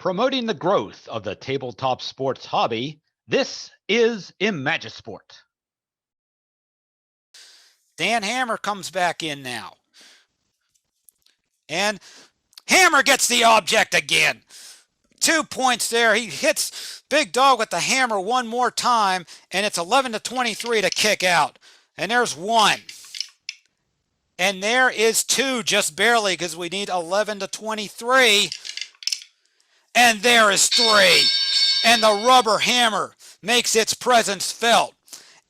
Promoting the growth of the tabletop sports hobby, this is Imagisport. Dan Hammer comes back in now. And Hammer gets the object again. 2 points there. He hits Big Dog with the hammer one more time, and it's 11-23 to kick out. And there's one. And there is two, just barely, because we need 11-23. And there is three. And the rubber hammer makes its presence felt.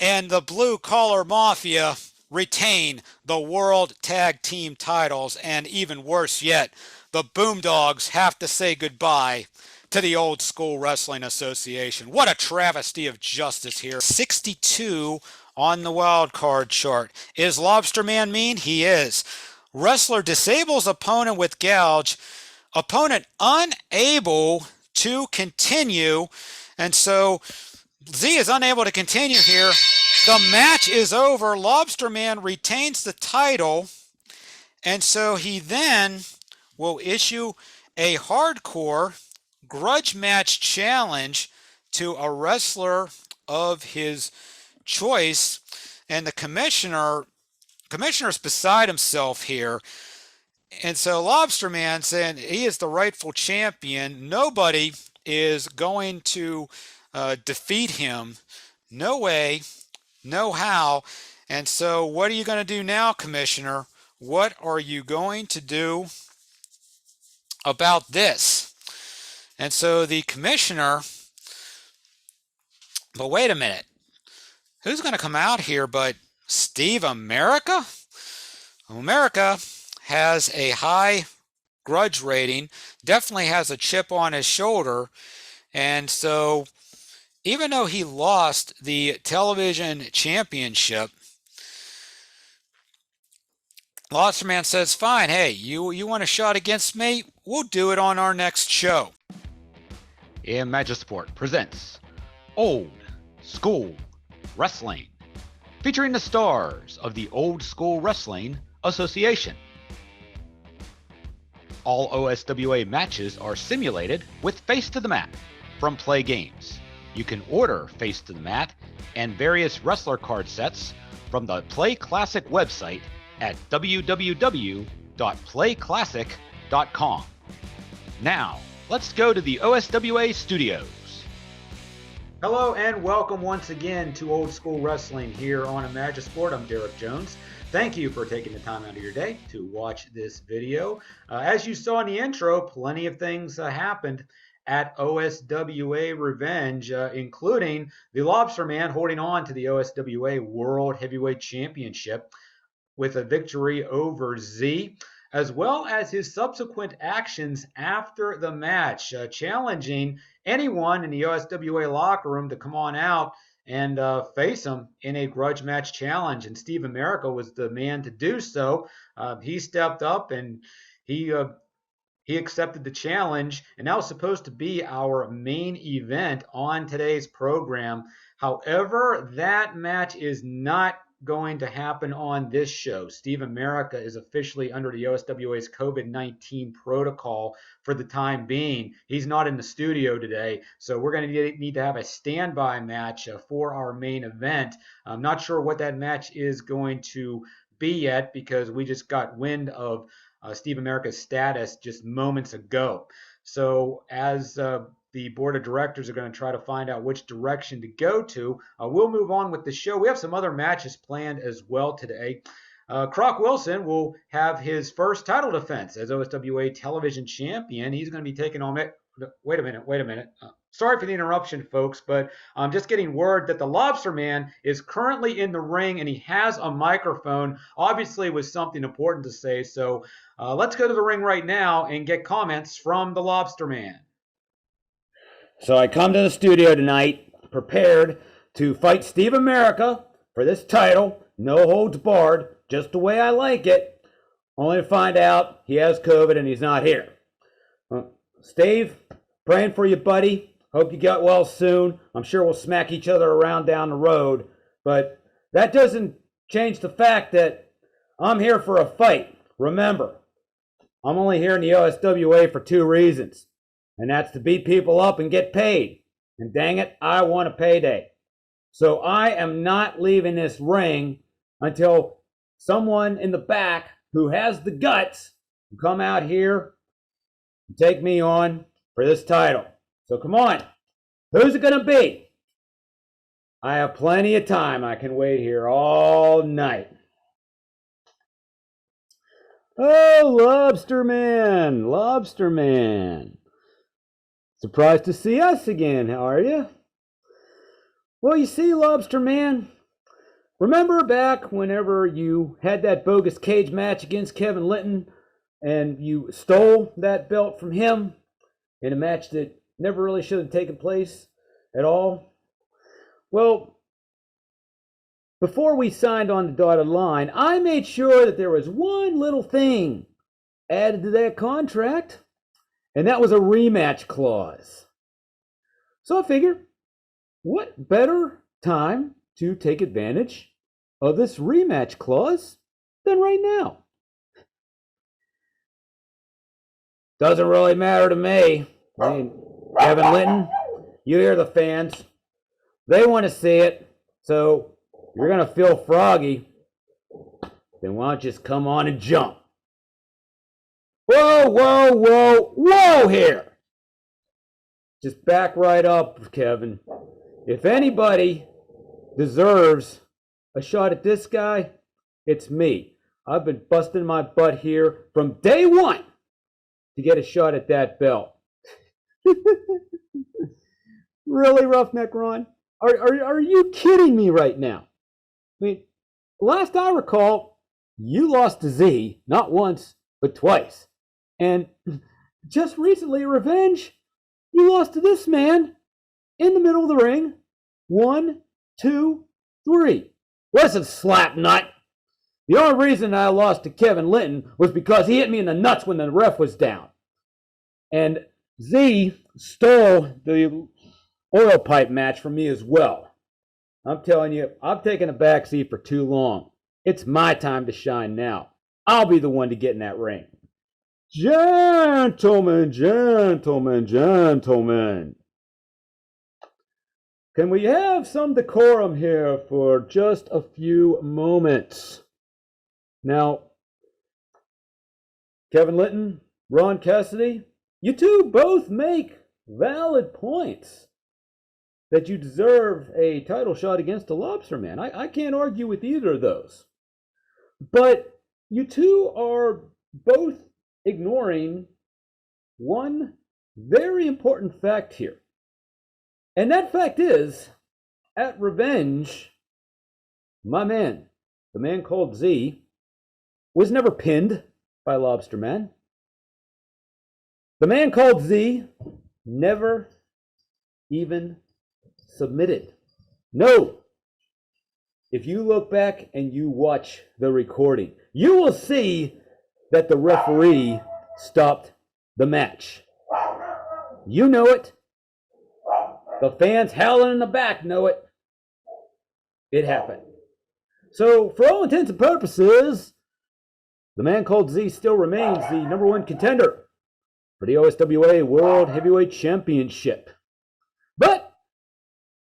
And the Blue Collar Mafia retain the World Tag Team titles. And even worse yet, the Boomdogs have to say goodbye to the Old School Wrestling Association. What a travesty of justice here. 62 on the wild card chart. Is Lobsterman mean? He is. Wrestler disables opponent with gouge. Opponent unable to continue. And so Z is unable to continue here. The match is over. Lobsterman retains the title. And so he then will issue a hardcore grudge match challenge to a wrestler of his choice. And the commissioner's beside himself here. And so Lobsterman saying he is the rightful champion. Nobody is going to defeat him. No way, no how. And so what are you going to do now, Commissioner? What are you going to do about this? And so the commissioner, but wait a minute. Who's going to come out here but Steve America? America has a high grudge rating, definitely has a chip on his shoulder. And so even though he lost the television championship, Lobsterman says, fine, hey, you want a shot against me? We'll do it on our next show. Imagisport presents Old School Wrestling, featuring the stars of the Old School Wrestling Association. All OSWA matches are simulated with Face to the Mat from PLAAY Games. You can order Face to the Mat and various wrestler card sets from the PLAAY Classic website at www.playclassic.com. Now, let's go to the OSWA studios. Hello and welcome once again to Old School Wrestling here on Imagisport. I'm Derek Jones. Thank you for taking the time out of your day to watch this video. As you saw in the intro, plenty of things happened at OSWA Revenge, including the Lobsterman holding on to the OSWA World Heavyweight Championship with a victory over Z, as well as his subsequent actions after the match, challenging anyone in the OSWA locker room to come on out and face him in a grudge match challenge. And Steve America was the man to do so. He stepped up and he accepted the challenge, and that was supposed to be our main event on today's program. However, that match is not going to happen on this show. Steve America is officially under the OSWA's COVID-19 protocol for the time being. He's not in the studio today, so we're going to need to have a standby match for our main event. I'm not sure what that match is going to be yet because we just got wind of Steve America's status just moments ago. So as the board of directors are going to try to find out which direction to go to, we'll move on with the show. We have some other matches planned as well today. Croc Wilson will have his first title defense as OSWA television champion. He's going to be taking on it. Wait a minute. Sorry for the interruption, folks, but I'm just getting word that the Lobsterman is currently in the ring and he has a microphone, obviously with something important to say. So let's go to the ring right now and get comments from the Lobsterman. So I come to the studio tonight prepared to fight Steve America for this title, no holds barred, just the way I like it, only to find out he has COVID and he's not here. Steve, praying for you, buddy. Hope you get well soon. I'm sure we'll smack each other around down the road, but that doesn't change the fact that I'm here for a fight. Remember, I'm only here in the OSWA for two reasons. and that's to beat people up and get paid. And dang it, I want a payday. So I am not leaving this ring until someone in the back who has the guts can come out here and take me on for this title. So come on, who's it gonna be? I have plenty of time. I can wait here all night. Oh, Lobsterman, Lobsterman. Surprised to see us again, are you? Well, you see, Lobsterman, remember back whenever you had that bogus cage match against Kevin Linton and you stole that belt from him in a match that never really should have taken place at all? Well, before we signed on the dotted line, I made sure that there was one little thing added to that contract, and that was a rematch clause. So I figured, what better time to take advantage of this rematch clause than right now? Doesn't really matter to me. I mean, Kevin Linton, you hear the fans. They want to see it, so you're going to feel froggy. Then why don't you just come on and jump? Whoa, whoa, whoa, whoa here. Just back right up, Kevin. If anybody deserves a shot at this guy, it's me. I've been busting my butt here from day one to get a shot at that belt. Really, Roughneck Ron? Are you kidding me right now? I mean, last I recall, you lost to Z not once, but twice. And just recently, Revenge, you lost to this man in the middle of the ring. 1, 2, 3. Listen, Slapnut. The only reason I lost to Kevin Linton was because he hit me in the nuts when the ref was down. And Z stole the oil pipe match from me as well. I'm telling you, I've taken a backseat for too long. It's my time to shine now. I'll be the one to get in that ring. Gentlemen, gentlemen, gentlemen. Can we have some decorum here for just a few moments? Now, Kevin Linton, Ron Cassidy, you two both make valid points that you deserve a title shot against the Lobsterman. I can't argue with either of those. But you two are both ignoring one very important fact here. And that fact is, at Revenge, my man, the man called Z, was never pinned by Lobsterman. The man called Z never even submitted. No. If you look back and you watch the recording, you will see that the referee stopped the match. You know it. The fans howling in the back know it. It happened. So, for all intents and purposes, the man called Z still remains the #1 contender for the OSWA World Heavyweight Championship. But,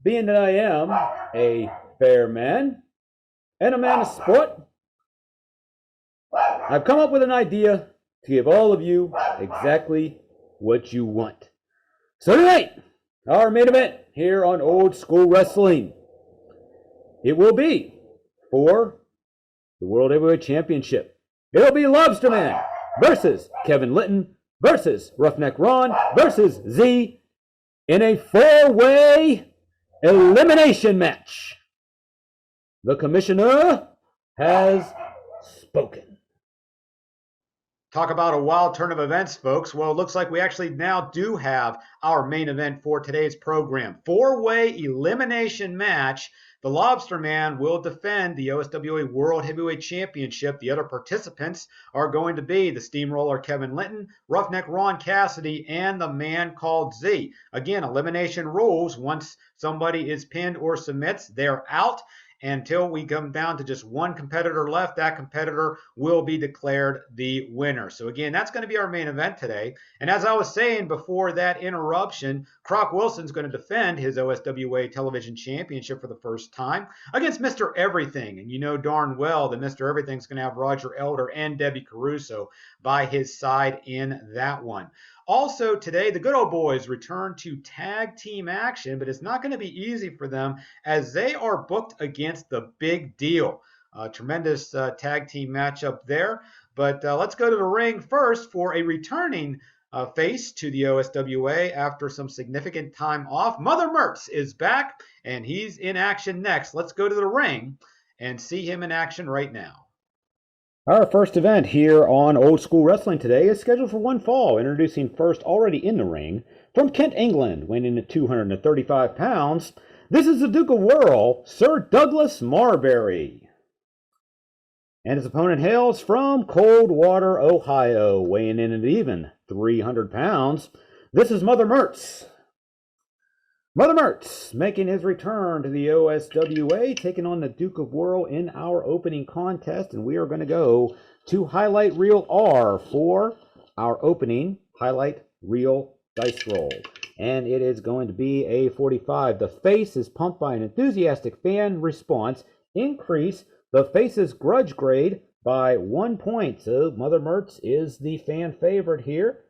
being that I am a fair man and a man of sport, I've come up with an idea to give all of you exactly what you want. So tonight, our main event here on Old School Wrestling, it will be for the World Heavyweight Championship. It'll be Lobsterman versus Kevin Linton versus Roughneck Ron versus Z in a 4-way elimination match. The commissioner has spoken. Talk about a wild turn of events, folks. Well, it looks like we actually now do have our main event for today's program. 4-way elimination match. The Lobsterman will defend the OSWA World Heavyweight Championship. The other participants are going to be the Steamroller Kevin Linton, Roughneck Ron Cassidy, and the man called Z. Again, elimination rules. Once somebody is pinned or submits, they're out. until we come down to just one competitor left. That competitor will be declared the winner. So again, that's going to be our main event today. And as I was saying before that interruption, Croc Wilson's going to defend his OSWA Television Championship for the first time against Mr. Everything. And you know darn well that Mr. Everything's going to have Roger Elder and Debbie Caruso by his side in that one. Also today, the good old boys return to tag team action, but it's not going to be easy for them as they are booked against the Big Deal. Tremendous tag team matchup there. But let's go to the ring first for a returning face to the OSWA after some significant time off. Mother Mertz is back, and he's in action next. Let's go to the ring and see him in action right now. Our first event here on Old School Wrestling today is scheduled for one fall. Introducing first, already in the ring, from Kent, England, weighing in at 235 pounds, this is the Duke of Whirl, Sir Douglas Marbury. And his opponent hails from Coldwater, Ohio, weighing in at even 300 pounds. This is Mother Mertz. Mother Mertz making his return to the OSWA, taking on the Duke of Whirl in our opening contest. And we are going to go to Highlight Reel R for our opening Highlight Reel dice roll. And it is going to be a 45. The face is pumped by an enthusiastic fan response. Increase the face's grudge grade by 1 point. So Mother Mertz is the fan favorite here.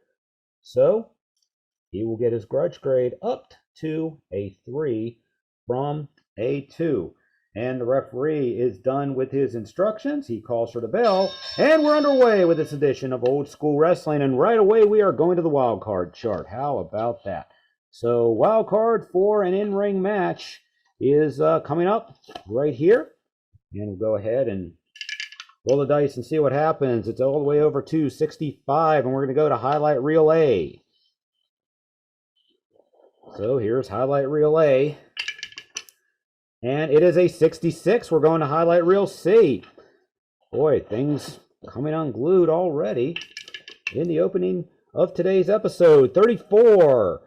So he will get his grudge grade up to a 3 from a 2. And the referee is done with his instructions. He calls for the bell. And we're underway with this edition of Old School Wrestling. And right away we are going to the wild card chart. How about that? So wild card for an in-ring match is coming up right here. And we'll go ahead and roll the dice and see what happens. It's all the way over to 65. And we're going to go to Highlight Reel A. So here's Highlight Reel A. And it is a 66. We're going to Highlight Reel C. Boy, things coming unglued already in the opening of today's episode. 34.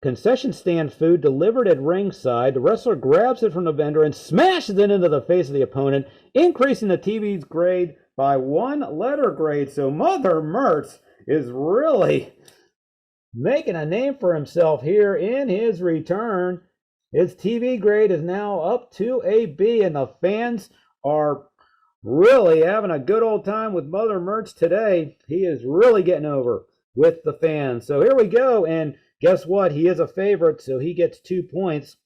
Concession stand food delivered at ringside. The wrestler grabs it from the vendor and smashes it into the face of the opponent, increasing the TV's grade by 1 letter grade. So Mother Mertz is really making a name for himself here in his return. His TV grade is now up to a B, and the fans are really having a good old time with Mother Mertz today. He is really getting over with the fans. So here we go, and guess what? He is a favorite, so he gets 2 points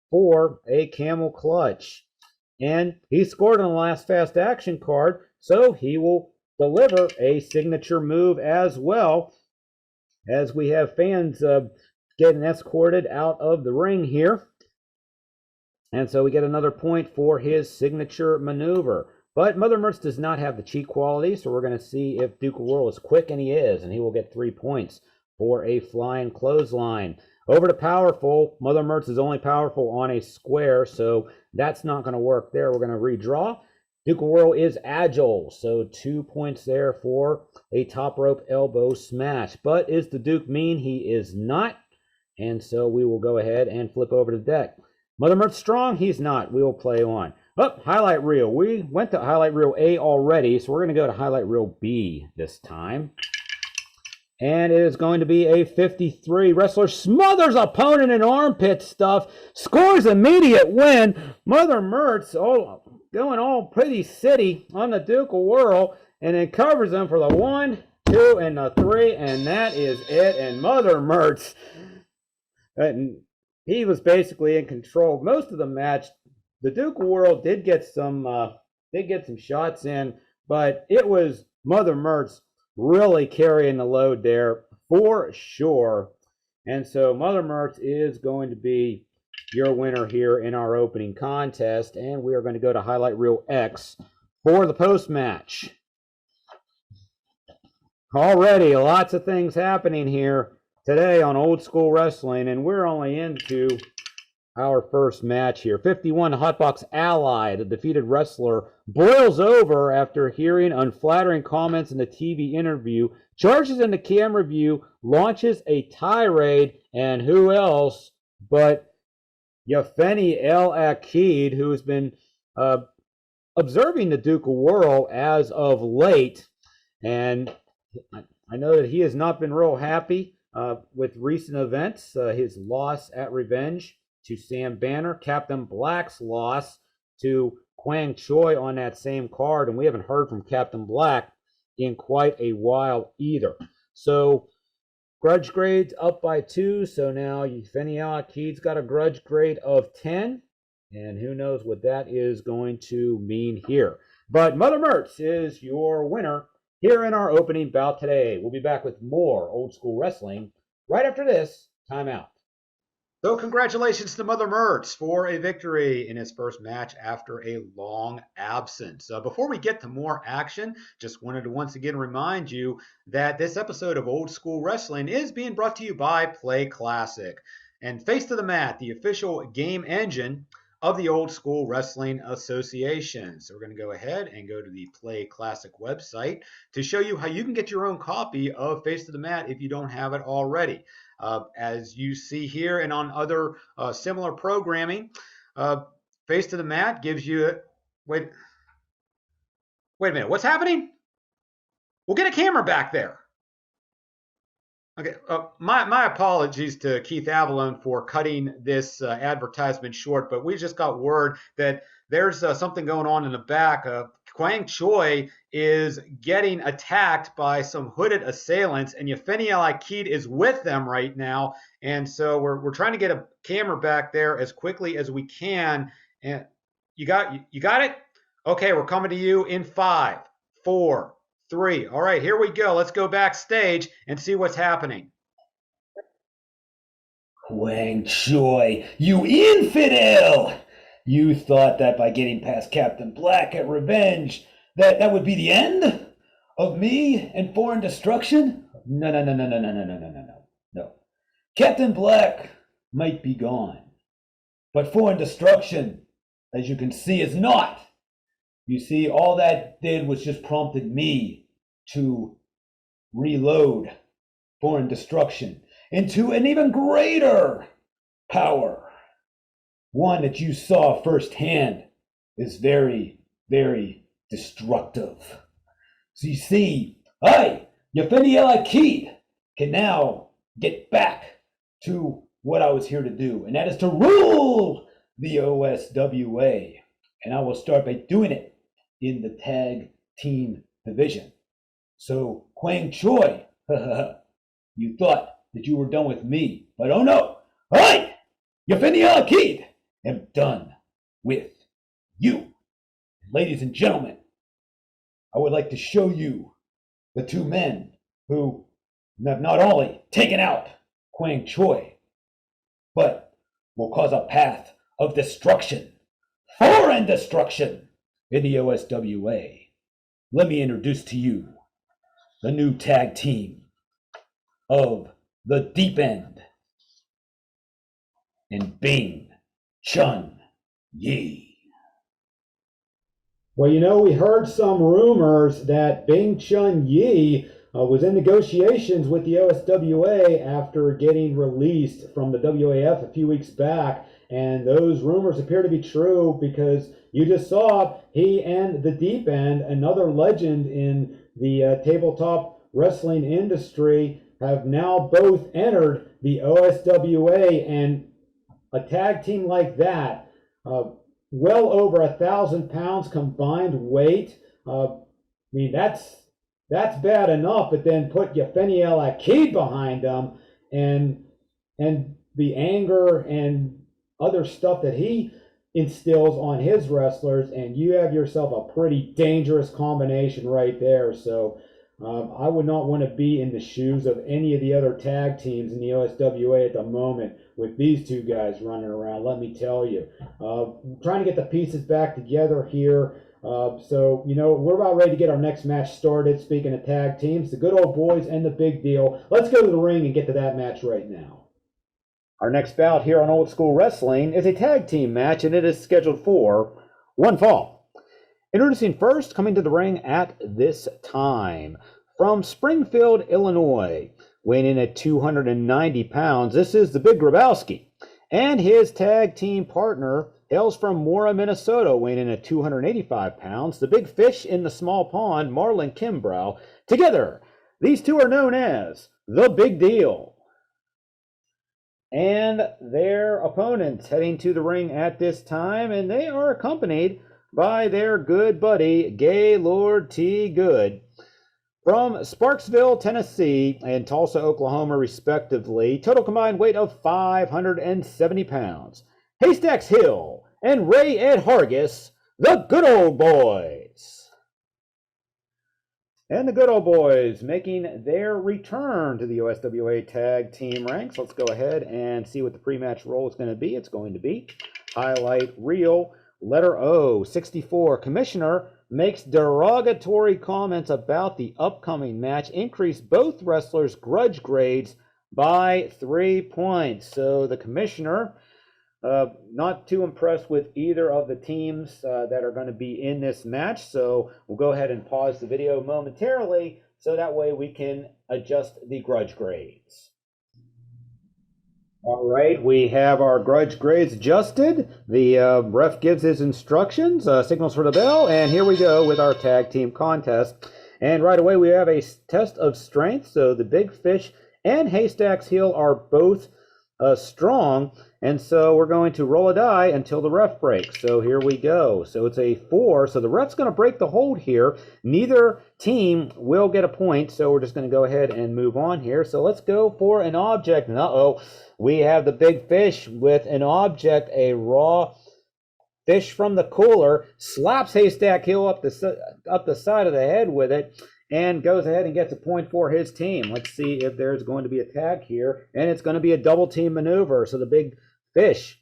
for a camel clutch. And he scored on the last fast action card, so he will deliver a signature move as well, as we have fans getting escorted out of the ring here. And so we get another point for his signature maneuver. But Mother Mertz does not have the cheat quality, so we're going to see if Duke of Whirl is quick, and he is, and he will get 3 points for a flying clothesline. Over to powerful. Mother Mertz is only powerful on a square, so that's not going to work there. We're going to redraw. Duke of Whirl is agile, so 2 points there for a top rope elbow smash. But is the Duke mean? He is not, and so we will go ahead and flip over the deck. Mother Mertz strong? He's not. We will play on. Oh, Highlight Reel. We went to Highlight Reel A already, so we're going to go to Highlight Reel B this time. And it is going to be a 53. Wrestler smothers opponent in armpit stuff, scores immediate win. Mother Mertz going all pretty city on the Duke of Whirl, and then covers him for the 1, 2, and the 3, and that is it. And Mother Mertz, he was basically in control most of the match. The Duke of Whirl did get some shots in, but it was Mother Mertz really carrying the load there for sure. And so Mother Mertz is going to be your winner here in our opening contest. And we are going to go to Highlight Reel X for the post-match. Already lots of things happening here today on Old School Wrestling, and we're only into our first match here. 51, Hotbox Ally, the defeated wrestler, boils over after hearing unflattering comments in the TV interview, charges into camera view, launches a tirade, and who else but Yafeni El Akid, who has been observing the Duke of Whirl as of late, and I know that he has not been real happy with recent events. His loss at Revenge to Sam Banner, Captain Black's loss to Kwang Choi on that same card, and we haven't heard from Captain Black in quite a while either. So grudge grades up by 2, so now Yevgeny Al-Akid's got a grudge grade of 10, and who knows what that is going to mean here. But Mother Mertz is your winner here in our opening bout today. We'll be back with more old school wrestling right after this timeout. So congratulations to Mother Mertz for a victory in his first match after a long absence. Before we get to more action, just wanted to once again remind you that this episode of Old School Wrestling is being brought to you by PLAAY Classic and Face to the Mat, the official game engine of the Old School Wrestling Association. So we're going to go ahead and go to the PLAAY Classic website to show you how you can get your own copy of Face to the Mat if you don't have it already. As you see here and on other similar programming, Face to the Mat gives you, wait a minute, what's happening? We'll get a camera back there. Okay, my apologies to Keith Avalone for cutting this advertisement short, but we just got word that there's something going on in the back. Kwang Choi is getting attacked by some hooded assailants, and Yevgeny Al-Akid is with them right now. And so we're trying to get a camera back there as quickly as we can. And you got it? Okay, we're coming to you in 5, 4, 3. All right, here we go. Let's go backstage and see what's happening. Kwang Choi, you infidel! You thought that by getting past Captain Black at Revenge, that would be the end of me and foreign destruction? No. Captain Black might be gone, but foreign destruction, as you can see, is not. You see, all that did was just prompted me to reload foreign destruction into an even greater power. One that you saw firsthand is very, very destructive. So you see, I, Yevgeny Al-Akid, can now get back to what I was here to do, and that is to rule the OSWA. And I will start by doing it in the tag team division. So, Kwang Choi, you thought that you were done with me, but oh no, I, Yevgeny Al-Akid, am done with you. Ladies and gentlemen, I would like to show you the two men who have not only taken out Kwang Choi, but will cause a path of destruction, foreign destruction, in the OSWA. Let me introduce to you the new tag team of the Deep End and Bing Chun Yi. Well, you know, we heard some rumors that Bing Chun Yi was in negotiations with the OSWA after getting released from the WAF a few weeks back, and those rumors appear to be true because you just saw he and the Deep End, another legend in the tabletop wrestling industry, have now both entered the OSWA, and a tag team like that, well over 1,000 pounds combined weight. I mean, that's bad enough, but then put Yevgeny Al-Akid behind them, and the anger and other stuff that he instills on his wrestlers, and you have yourself a pretty dangerous combination right there. So I would not want to be in the shoes of any of the other tag teams in the OSWA at the moment with these two guys running around, let me tell you. Trying to get the pieces back together here. So, you know, we're about ready to get our next match started. Speaking of tag teams, the good old boys and the big deal. Let's go to the ring and get to that match right now. Our next bout here on Old School Wrestling is a tag team match, and it is scheduled for one fall. Introducing first, coming to the ring at this time, from Springfield, Illinois, weighing in at 290 pounds, this is the Big Grabowski, and his tag team partner hails from Mora, Minnesota, weighing in at 285 pounds. The big fish in the small pond, Marlon Kimbrough. Together, these two are known as The Big Deal. And their opponents heading to the ring at this time, and they are accompanied by their good buddy, Gaylord T. Good. From Sparksville, Tennessee, and Tulsa, Oklahoma, respectively, total combined weight of 570 pounds. Haystacks Hill and Ray Ed Hargis, the Good Old Boys. And the Good Old Boys making their return to the OSWA Tag Team ranks. Let's go ahead and see what the pre-match role is going to be. It's going to be highlight reel, letter O, 64. Commissioner makes derogatory comments about the upcoming match. Increase both wrestlers' grudge grades by 3 points. So the commissioner, not too impressed with either of the teams that are going to be in this match. So we'll go ahead and pause the video momentarily so that way we can adjust the grudge grades. All right, we have our grudge grades adjusted. The ref gives his instructions, signals for the bell, and here we go with our tag team contest. And right away we have a test of strength. So the Big Fish and Haystacks Hill are both strong, and so we're going to roll a die until the ref breaks. So here we go. So it's a 4, so the ref's going to break the hold here. Neither team will get a point, so we're just going to go ahead and move on here. So let's go for an object. And we have the Big Fish with an object, a raw fish from the cooler, slaps Haystack Hill up the side of the head with it, and goes ahead and gets a point for his team. Let's see if there's going to be a tag here, and it's going to be a double team maneuver. So the Big Fish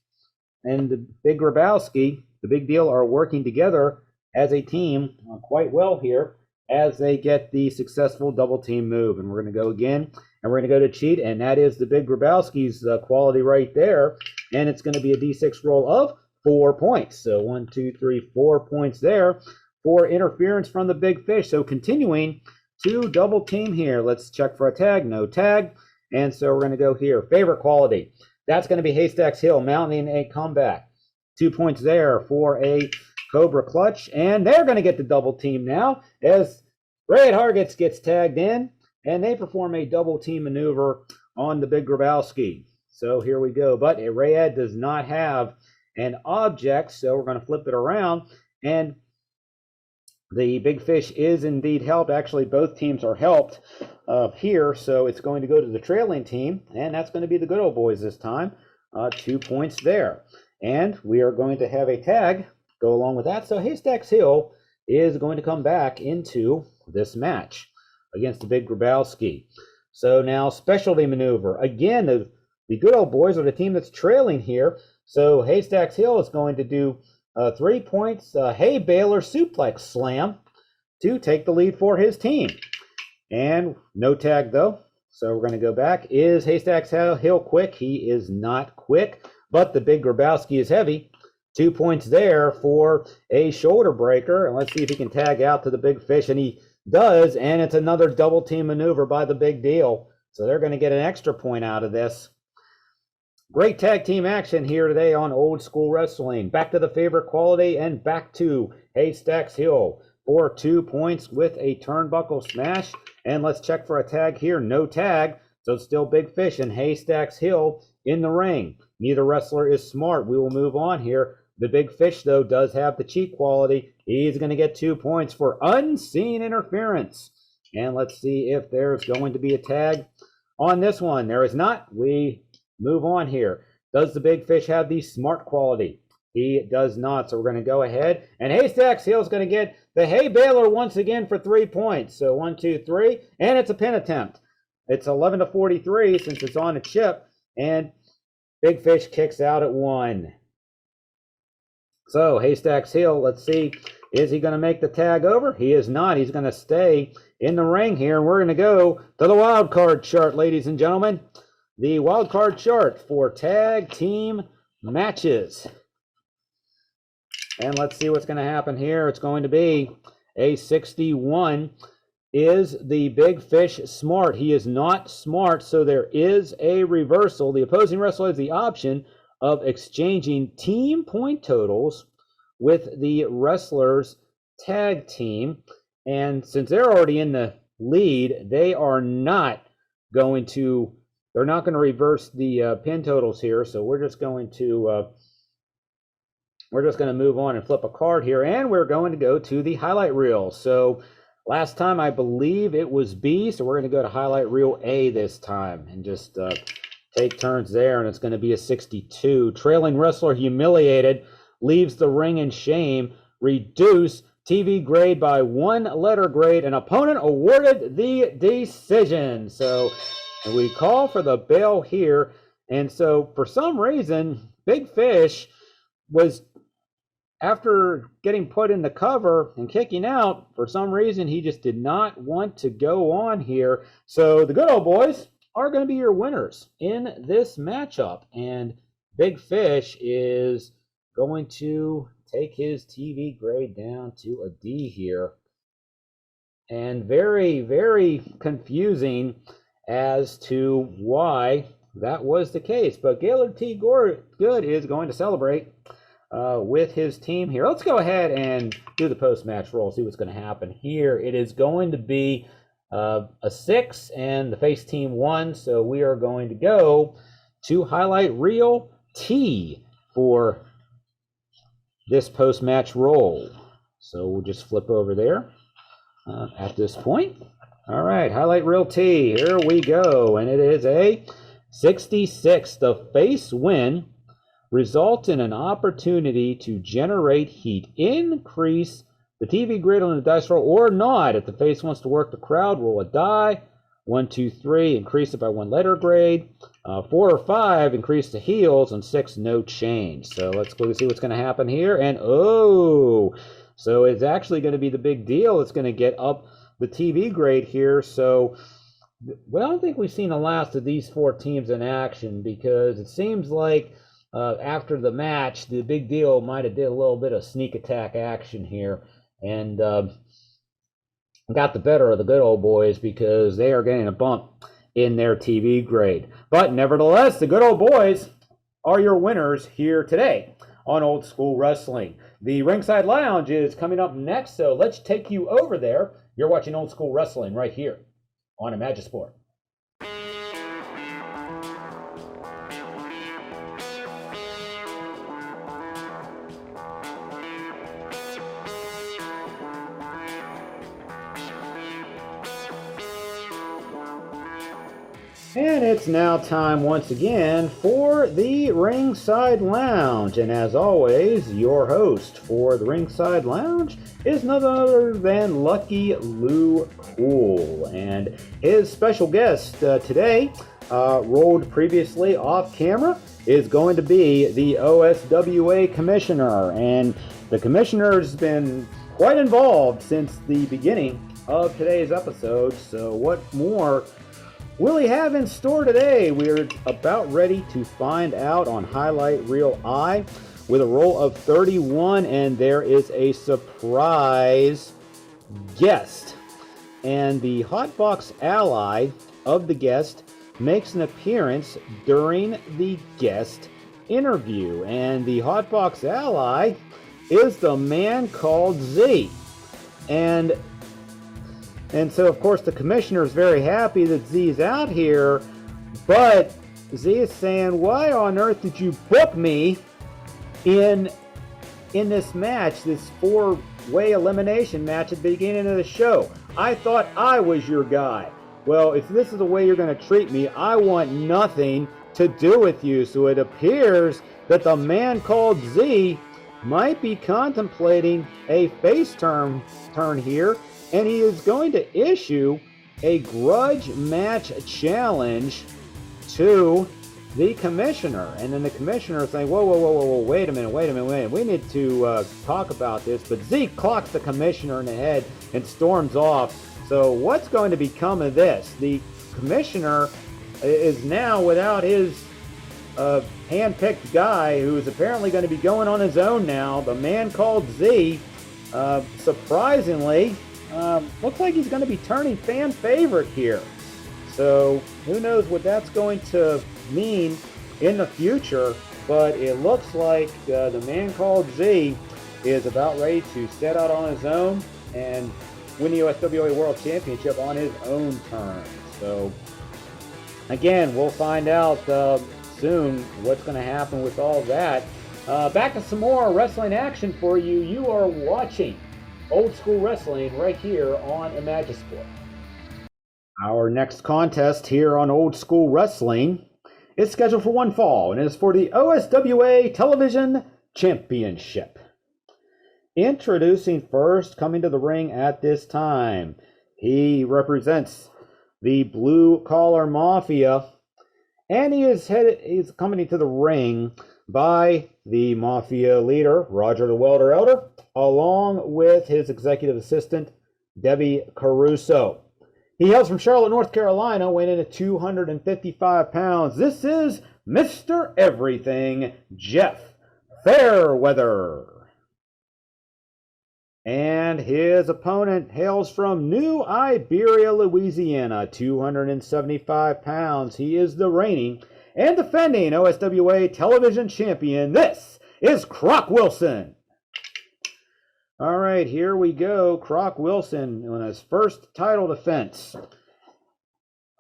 and the Big Grabowski, the Big Deal, are working together as a team quite well here as they get the successful double team move. And we're going to go again, and we're going to go to cheat, and that is the Big Grabowski's quality right there. And it's going to be a D6 roll of 4 points. So 1, 2, 3, 4 points there for interference from the Big Fish. So continuing to double team here. Let's check for a tag. No tag. And so we're going to go here. Favorite quality. That's going to be Haystacks Hill mounting a comeback. 2 points there for a Cobra clutch. And they're going to get the double team now as Ray Hargis gets tagged in. And they perform a double team maneuver on the Big Grabowski. So here we go. But Ray does not have an object. So we're going to flip it around. And the Big Fish is indeed helped. Actually, both teams are helped here, so it's going to go to the trailing team, and that's going to be the Good Old Boys this time. 2 points there. And we are going to have a tag go along with that. So Haystacks Hill is going to come back into this match against the Big Grabowski. So now specialty maneuver. Again, the Good Old Boys are the team that's trailing here. So Haystacks Hill is going to do 3 points, hay baler suplex slam to take the lead for his team. And no tag though. So we're going to go back. Is Haystacks Hill quick? He is not quick, but the Big Grabowski is heavy. 2 points there for a shoulder breaker. And let's see if he can tag out to the Big Fish. And he does. And it's another double team maneuver by the Big Deal. So they're going to get an extra point out of this. Great tag team action here today on Old School Wrestling. Back to the favorite quality and back to Haystacks Hill for 2 points with a turnbuckle smash. And let's check for a tag here. No tag. So it's still Big Fish and Haystacks Hill in the ring. Neither wrestler is smart. We will move on here. The Big Fish, though, does have the cheat quality. He's going to get 2 points for unseen interference. And let's see if there's going to be a tag on this one. There is not. We move on here. Does the Big Fish have the smart quality? He does not. So we're going to go ahead. And Haystacks Hill is going to get the hay baler once again for 3 points. So 1, 2, 3. And it's a pin attempt. It's 11-43 since it's on a chip. And Big Fish kicks out at 1. So Haystacks Hill, let's see. Is he going to make the tag over? He is not. He's going to stay in the ring here. We're going to go to the wild card chart, ladies and gentlemen. The wild card chart for tag team matches. And let's see what's going to happen here. It's going to be a 61. Is the Big Fish smart? He is not smart, so there is a reversal. The opposing wrestler has the option of exchanging team point totals with the wrestlers tag team. And since they're already in the lead, they're not going to reverse the pin totals here. So we're just going to move on and flip a card here, and we're going to go to the highlight reel. So last time I believe it was B, so we're going to go to highlight reel A this time and just take turns there, and it's going to be a 62. Trailing wrestler humiliated, leaves the ring in shame, reduce TV grade by 1 letter grade, and opponent awarded the decision. So we call for the bell here, and so for some reason, Big Fish was, after getting put in the cover and kicking out, for some reason he just did not want to go on here. So the good old boys are going to be your winners in this matchup, and Big Fish is going to take his TV grade down to a D here. And very, very confusing as to why that was the case. But Gaylord T. Good is going to celebrate with his team here. Let's go ahead and do the post-match roll, see what's going to happen here. It is going to be a 6, and the face team won. So we are going to go to highlight reel T for this post-match roll. So we'll just flip over there at this point. All right, highlight reel T, here we go. And it is a 66. The face win results in an opportunity to generate heat, increase the TV grid on the dice roll or not. If the face wants to work the crowd, roll a die. 1, 2, 3, increase it by 1 letter grade. 4 or 5, increase the heels, and 6, no change. So let's go see what's going to happen here. And so it's actually going to be the big deal. It's going to get up the TV grade here. So well, I don't think we've seen the last of these 4 teams in action, because it seems like after the match, the big deal might have did a little bit of sneak attack action here, and got the better of the good old boys, because they are getting a bump in their TV grade. But nevertheless, the good old boys are your winners here today on Old School Wrestling. The Ringside Lounge is coming up next, so let's take you over there. You're watching Old School Wrestling right here on Imagisport. And it's now time once again for the Ringside Lounge. And as always, your host for the Ringside Lounge is none other than Lucky Lou Cool. And his special guest today, rolled previously off camera, is going to be the OSWA Commissioner. And the Commissioner has been quite involved since the beginning of today's episode. So what more will he have in store today? We're about ready to find out on highlight reel I with a roll of 31, and there is a surprise guest. And the Hotbox ally of the guest makes an appearance during the guest interview. And the Hotbox ally is the man called Z. And so, of course, the Commissioner is very happy that Z is out here, but Z is saying, why on earth did you book me in this match, this 4-way elimination match at the beginning of the show? I thought I was your guy. Well, if this is the way you're going to treat me, I want nothing to do with you. So it appears that the man called Z might be contemplating a face turn here, and he is going to issue a grudge match challenge to the Commissioner. And then the Commissioner is saying, whoa, wait a minute. We need to talk about this. But Z clocks the Commissioner in the head and storms off. So what's going to become of this? The Commissioner is now without his hand-picked guy, who is apparently going to be going on his own now. The man called Z, surprisingly, looks like he's going to be turning fan favorite here. So who knows what that's going to mean in the future. but it looks like the man called Z is about ready to set out on his own and win the OSWA World Championship on his own terms. So, again, we'll find out soon what's going to happen with all that. Back to some more wrestling action for you. You are watching Old School Wrestling right here on Imagisport. Our next contest here on Old School Wrestling is scheduled for one fall, and it is for the OSWA Television Championship. Introducing first, coming to the ring at this time, he represents the Blue Collar Mafia, and he is coming to the ring by the Mafia leader, Roger the Welder Elder, along with his executive assistant, Debbie Caruso. He hails from Charlotte, North Carolina, weighing in at 255 pounds. This is Mr. Everything, Jeff Fairweather. And his opponent hails from New Iberia, Louisiana, 275 pounds. He is the reigning and defending OSWA Television Champion. This is Croc Wilson. All right, here we go. Croc Wilson on his first title defense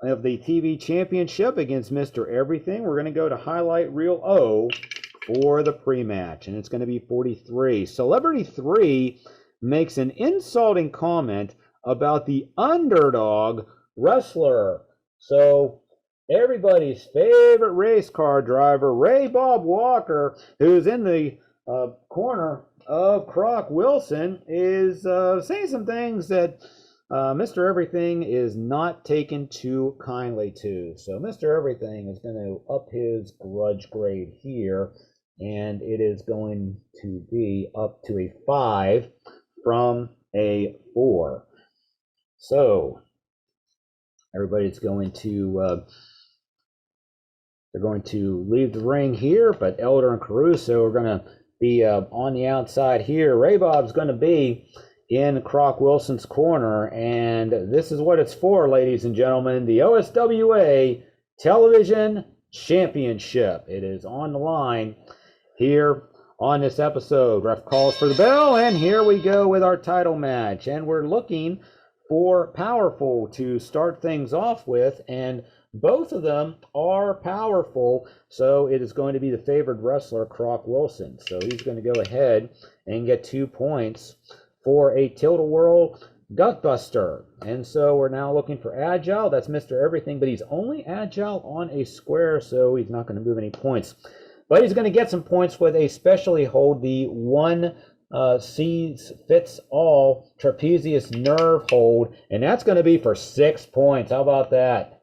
of the TV Championship against Mr. Everything. We're going to go to highlight reel O for the pre-match, and it's going to be 43. Celebrity 3 makes an insulting comment about the underdog wrestler. So everybody's favorite race car driver, Ray Bob Walker, who's in the corner of Croc Wilson, is saying some things that Mr. Everything is not taken too kindly to. So Mr. Everything is going to up his grudge grade here, and it is going to be up to a 5 from a 4. So everybody's going to they're going to leave the ring here, but Elder and Caruso are going to be on the outside here. Ray Bob's going to be in Croc Wilson's corner, and this is what it's for, ladies and gentlemen. The OSWA Television Championship. It is on the line here on this episode. Ref calls for the bell, and here we go with our title match. And we're looking for Powerful to start things off with, and both of them are powerful, so it is going to be the favored wrestler, Croc Wilson. So he's going to go ahead and get 2 points for a Tilt-A-Whirl Gutbuster. And so we're now looking for Agile. That's Mr. Everything, but he's only Agile on a square, so he's not going to move any points. But he's going to get some points with a specially hold, the one sees fits all trapezius nerve hold, and that's going to be for 6 points. How about that?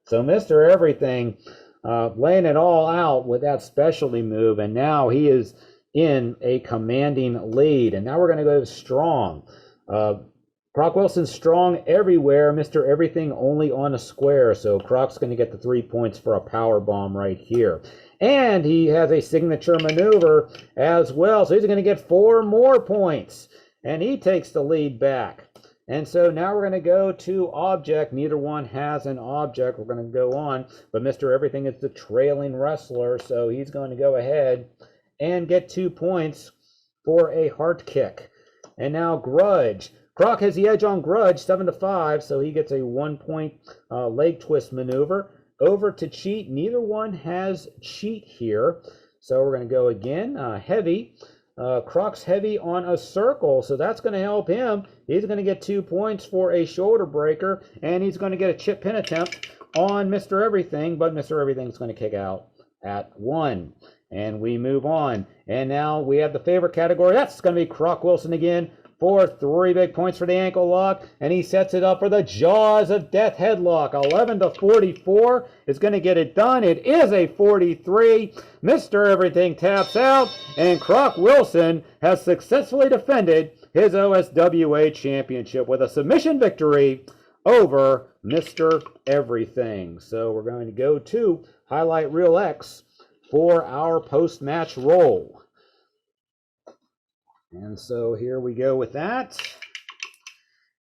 So Mr. Everything laying it all out with that specialty move, and now he is in a commanding lead. And now we're going to go strong. Croc Wilson's strong everywhere. Mr. Everything only on a square, so Croc's going to get the 3 points for a power bomb right here. And he has a signature maneuver as well, so he's going to get 4 more points. And he takes the lead back. And so now we're going to go to object. Neither one has an object. We're going to go on. But Mr. Everything is the trailing wrestler, so he's going to go ahead and get 2 points for a heart kick. And now Grudge. Croc has the edge on Grudge, 7-5, so he gets a 1 point leg twist maneuver. Over to Cheat. Neither one has Cheat here. So we're going to go again. Heavy. Croc's heavy on a circle, so that's going to help him. He's going to get 2 points for a shoulder breaker, and he's going to get a chip pin attempt on Mr. Everything, but Mr. Everything's going to kick out at 1. And we move on. And now we have the favorite category. That's going to be Croc Wilson again for 3 big points for the ankle lock, and he sets it up for the Jaws of Death headlock. 11-44 is going to get it done. It is a 43. Mr. Everything taps out, and Croc Wilson has successfully defended his OSWA Championship with a submission victory over Mr. Everything. So we're going to go to highlight reel X for our post-match roll. And so here we go with that.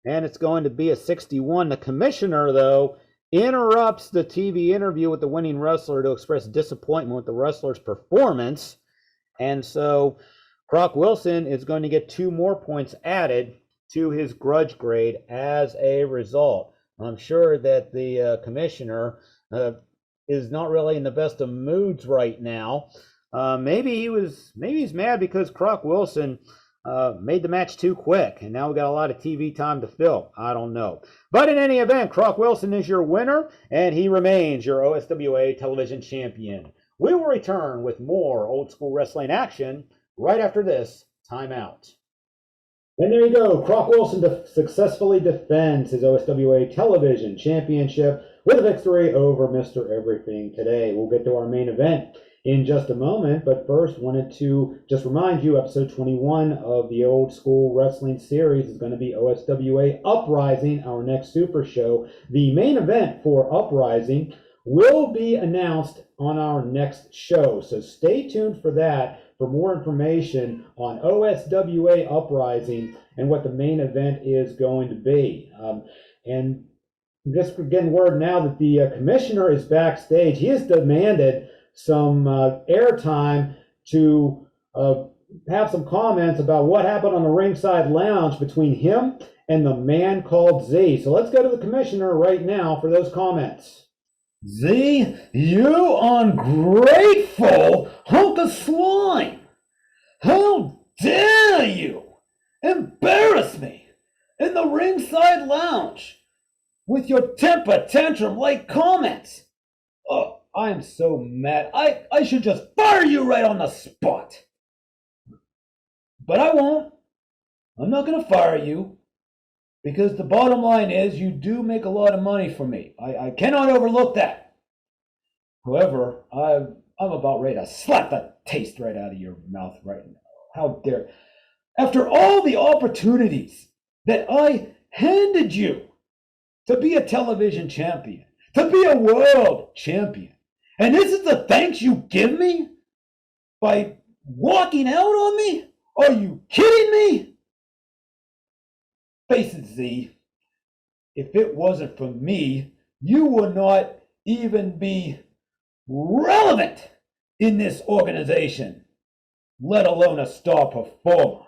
And it's going to be a 61. The commissioner, though, interrupts the TV interview with the winning wrestler to express disappointment with the wrestler's performance. And so Croc Wilson is going to get 2 more points added to his grudge grade as a result. I'm sure that the commissioner is not really in the best of moods right now. Maybe he's mad because Croc Wilson made the match too quick, and now we got a lot of TV time to fill. I don't know. But in any event, Croc Wilson is your winner, and he remains your OSWA television champion. We will return with more old school wrestling action right after this timeout. And there you go. Croc Wilson successfully defends his OSWA television championship with a victory over Mr. Everything today. We'll get to our main event in just a moment, but first wanted to just remind you, episode 21 of the Old School Wrestling series is going to be OSWA Uprising, our next super show. The main event for Uprising will be announced on our next show, so stay tuned for that for more information on OSWA Uprising and what the main event is going to be. And just getting word now that the commissioner is backstage. He has demanded some airtime to have some comments about what happened on the ringside lounge between him and the man called Z. So let's go to the commissioner right now for those comments. Z, you ungrateful hunk of slime! How dare you embarrass me in the ringside lounge with your temper tantrum-like comments? Oh, I am so mad. I should just fire you right on the spot. But I won't. I'm not going to fire you because the bottom line is you do make a lot of money for me. I cannot overlook that. However, I'm about ready to slap the taste right out of your mouth right now. How dare. After all the opportunities that I handed you to be a television champion, to be a world champion, and this is the thanks you give me by walking out on me? Are you kidding me? Face it, Z. If it wasn't for me, you would not even be relevant in this organization, let alone a star performer.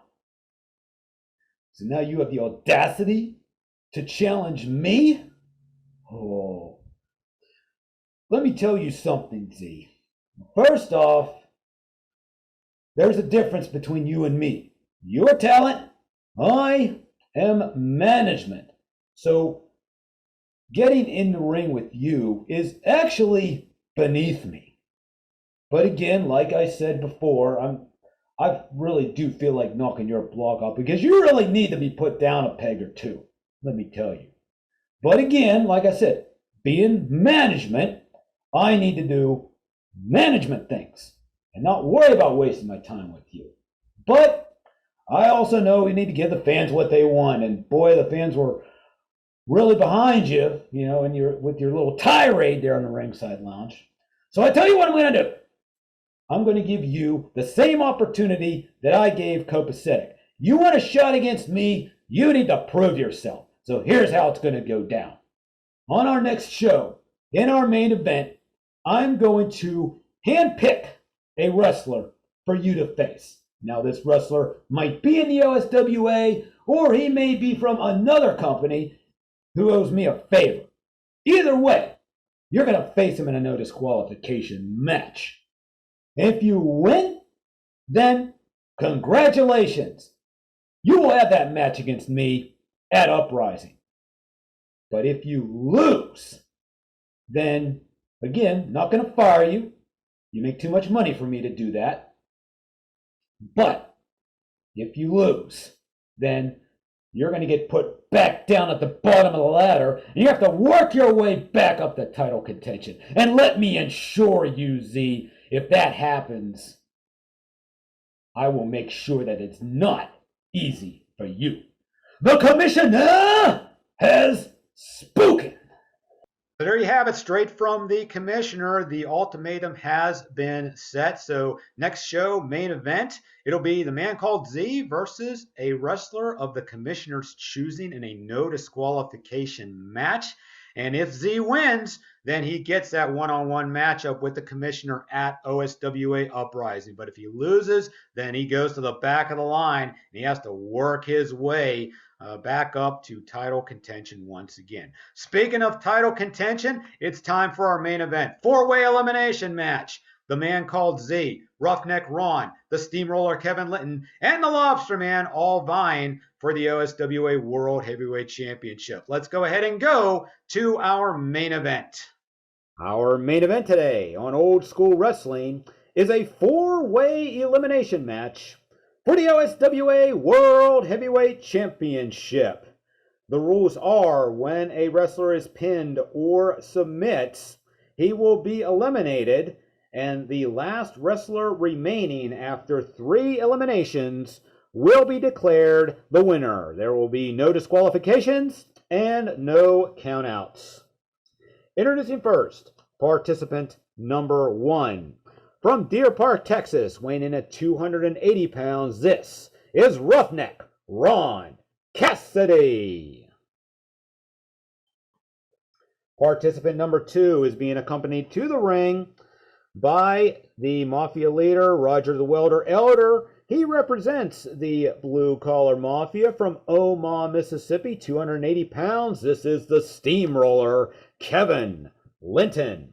So now you have the audacity to challenge me? Oh. Let me tell you something, Z. First off, there's a difference between you and me. You're talent, I am management. So getting in the ring with you is actually beneath me. But again, like I said before, I really do feel like knocking your block off because you really need to be put down a peg or two, let me tell you. But again, like I said, being management, I need to do management things and not worry about wasting my time with you. But I also know we need to give the fans what they want. And boy, the fans were really behind you, you know, and with your little tirade there in the ringside lounge. So I tell you what I'm going to do. I'm going to give you the same opportunity that I gave Copacetic. You want a shot against me, you need to prove yourself. So here's how it's going to go down. On our next show, in our main event, I'm going to handpick a wrestler for you to face. Now, this wrestler might be in the OSWA, or he may be from another company who owes me a favor. Either way, you're going to face him in a no disqualification match. If you win, then congratulations. You will have that match against me at Uprising. But if you lose, then, again, not going to fire you. You make too much money for me to do that. But if you lose, then you're going to get put back down at the bottom of the ladder, and you have to work your way back up the title contention. And let me assure you, Z, if that happens, I will make sure that it's not easy for you. The commissioner has spoken. So there you have it, straight from the commissioner. The ultimatum has been set. So next show, main event, it'll be the man called Z versus a wrestler of the commissioner's choosing in a no disqualification match. And if Z wins, then he gets that one-on-one matchup with the commissioner at OSWA Uprising. But if he loses, then he goes to the back of the line and he has to work his way back up to title contention once again. Speaking of title contention, it's time for our main event. Four-way elimination match. The man called Z, Roughneck Ron, the Steamroller Kevin Litton, and the Lobsterman all vying for the OSWA World Heavyweight Championship. Let's go ahead and go to our main event. Our main event today on Old School Wrestling is a four-way elimination match for the OSWA World Heavyweight Championship. The rules are when a wrestler is pinned or submits, he will be eliminated, and the last wrestler remaining after 3 eliminations will be declared the winner. There will be no disqualifications and no countouts. Introducing first, participant number 1. From Deer Park, Texas, weighing in at 280 pounds, this is Roughneck Ron Cassidy. Participant number 2 is being accompanied to the ring by the Mafia leader, Roger the Welder Elder. He represents the Blue Collar Mafia from Omaha, Mississippi, 280 pounds. This is the Steamroller, Kevin Linton.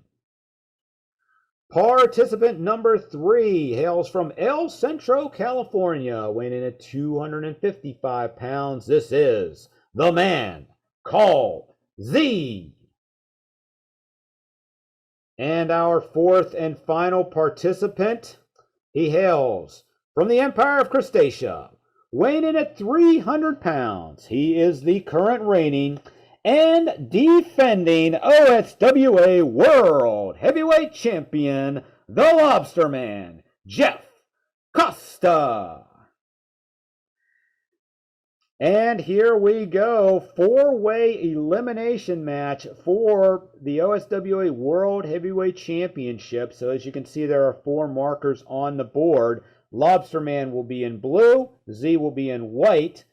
Participant number 3 hails from El Centro, California, weighing in at 255 pounds. This is the man called Z. And our 4th and final participant, he hails from the Empire of Crustacea, weighing in at 300 pounds. He is the current reigning and defending OSWA World Heavyweight Champion, the Lobsterman, Jeff Costa. And here we go, 4-way elimination match for the OSWA World Heavyweight Championship. So as you can see, there are 4 markers on the board. Lobsterman will be in blue, Z will be in white,